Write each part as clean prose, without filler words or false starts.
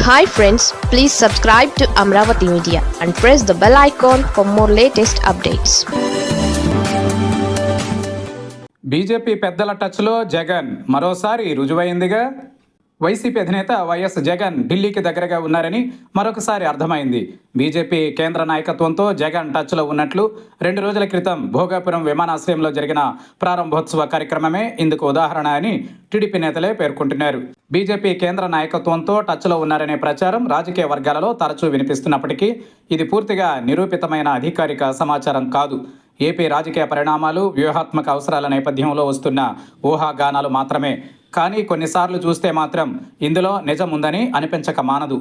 Hi friends, please subscribe to Amravati Media and press the bell icon for more latest updates. BJP పెద్దల టచ్లో జగన్ మరోసారి రుజువైందిగా. YCP అధినేత YS Jagan ఢిల్లీకి దగ్గరగా ఉన్నారని మరొకసారి అర్థమైంది. బీజేపీ కేంద్ర నాయకత్వంతో జగన్ టచ్లో ఉన్నట్లు 2 రోజుల క్రితం భోగాపురం విమానాశ్రయంలో జరిగిన ప్రారంభోత్సవ కార్యక్రమమే ఇందుకు ఉదాహరణ అని టీడీపీ నేతలే పేర్కొంటున్నారు. బీజేపీ కేంద్ర నాయకత్వంతో టచ్లో ఉన్నారనే ప్రచారం రాజకీయ వర్గాలలో తరచూ వినిపిస్తున్నప్పటికీ ఇది పూర్తిగా నిరూపితమైన అధికారిక సమాచారం కాదు. ఏపీ రాజకీయ పరిణామాలు, వ్యూహాత్మక అవసరాల నేపథ్యంలో వస్తున్న ఊహాగానాలు మాత్రమే. కానీ కొన్నిసార్లు చూస్తే మాత్రం ఇందులో నిజం ఉందని అనిపించక మానదు.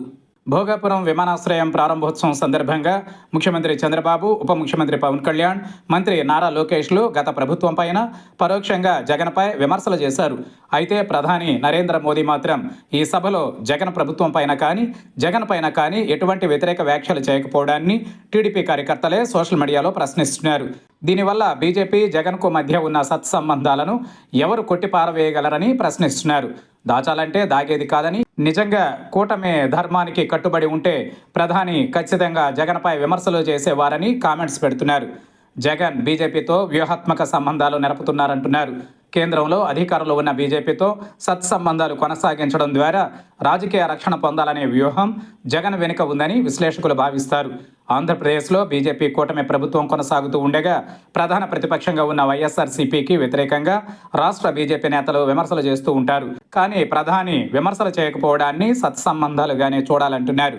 భోగాపురం విమానాశ్రయం ప్రారంభోత్సవం సందర్భంగా ముఖ్యమంత్రి చంద్రబాబు, ఉప ముఖ్యమంత్రి పవన్ కళ్యాణ్, మంత్రి నారా లోకేష్లు గత ప్రభుత్వం పైన పరోక్షంగా జగన్పై విమర్శలు చేశారు. అయితే ప్రధాని నరేంద్ర మోదీ మాత్రం ఈ సభలో జగన్ ప్రభుత్వం పైన కానీ, జగన్ పైన కానీ ఎటువంటి వ్యతిరేక వ్యాఖ్యలు చేయకపోవడాన్ని టీడీపీ కార్యకర్తలే సోషల్ మీడియాలో ప్రశ్నిస్తున్నారు. దీనివల్ల బీజేపీ, జగన్కు మధ్య ఉన్న సత్సంబంధాలను ఎవరు కొట్టిపారవేయగలరని ప్రశ్నిస్తున్నారు. దాచాలంటే దాగేది కాదని, నిజంగా కూటమి ధర్మానికి కట్టుబడి ఉంటే ప్రధాని ఖచ్చితంగా జగన్పై విమర్శలు చేసేవారని కామెంట్స్ పెడుతున్నారు. జగన్ బీజేపీతో వ్యూహాత్మక సంబంధాలు నెరపుతున్నారంటున్నారు. కేంద్రంలో అధికారంలో ఉన్న బీజేపీతో సత్సంబంధాలు కొనసాగించడం ద్వారా రాజకీయ రక్షణ పొందాలనే వ్యూహం జగన్ వెనుక ఉందని విశ్లేషకులు భావిస్తారు. ఆంధ్రప్రదేశ్లో బీజేపీ కూటమి ప్రభుత్వం కొనసాగుతూ ఉండగా ప్రధాన ప్రతిపక్షంగా ఉన్న వైఎస్ఆర్సీపీకి వ్యతిరేకంగా రాష్ట్ర బీజేపీ నేతలు విమర్శలు చేస్తూ ఉంటారు. కానీ ప్రధాని విమర్శలు చేయకపోవడాన్ని సత్సంబంధాలుగానే చూడాలంటున్నారు.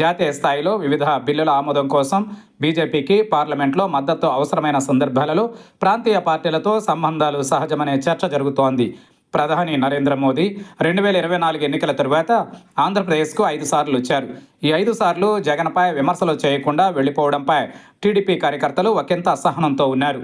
జాతీయ స్థాయిలో వివిధ బిల్లుల ఆమోదం కోసం బీజేపీకి పార్లమెంట్లో మద్దతు అవసరమైన సందర్భాలలో ప్రాంతీయ పార్టీలతో సంబంధాలు సహజమనే చర్చ జరుగుతోంది. ప్రధాని నరేంద్ర మోదీ 2024 ఎన్నికల తరువాత ఆంధ్రప్రదేశ్కు 5 సార్లు వచ్చారు. ఈ 5 సార్లు జగన్పై విమర్శలు చేయకుండా వెళ్లిపోవడంపై టీడీపీ కార్యకర్తలు ఒకంత అసహనంతో ఉన్నారు.